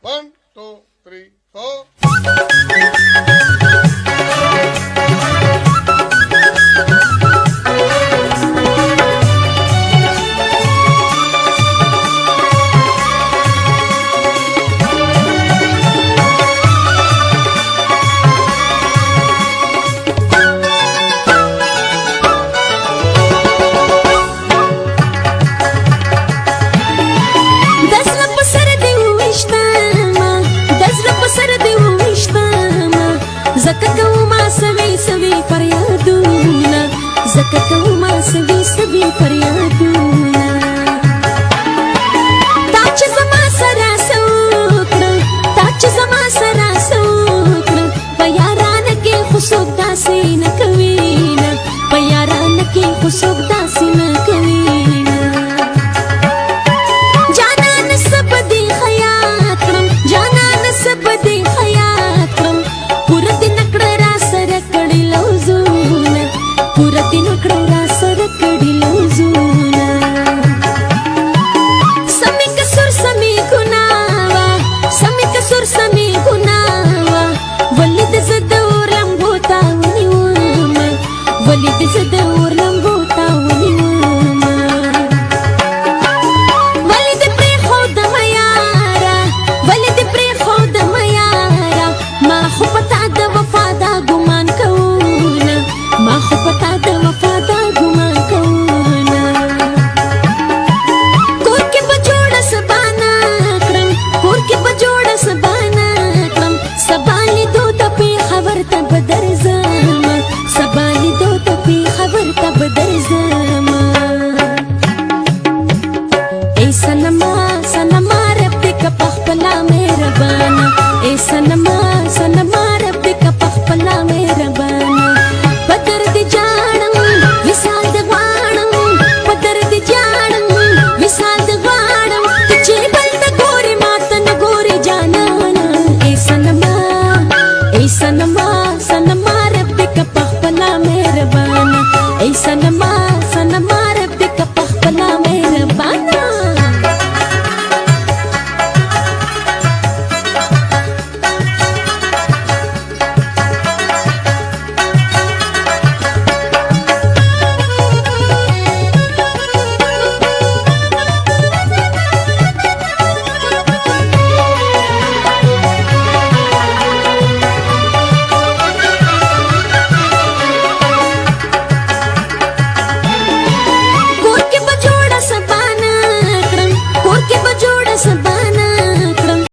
1, 2, 3, 4. زکه کومه سوي سوي فریادونه تا چې زما سره سوکړه تا چې زما سره سوکړه په یارانه کې خو څوک داسې نه کوي نه په یارانه کې خو څوک داسې نه کوي نه جانانه څه به دې خیاط کړم جانانه څه به دې خیاط کړم پوره دې نه کړه را سره کړي لوزونه پوره دې نه کړه را سره کړي لوزونه سمې کسر سمې ګناه وه سمې کسر سمې ګناه وه ولې دې زه د اور لمبو ته ونیومه ولې دې زه د اور لمبو ته ونیومه ولې دې پرېښودمه یاره ولې دې پرېښودمه یاره ما خو په تا د وفا دا ګمان کوونه ما خو په تا د وفا دا ګمان کوونه کور کې به جوړه سبا نه کړم کور کې به جوړه سبا نه کړم سبا لیدو ته پېښور ته به درځم سبا لیدو ته پېښور ته به درځم ای صنما صنما رب دې که په خپله مهربانه ای صنما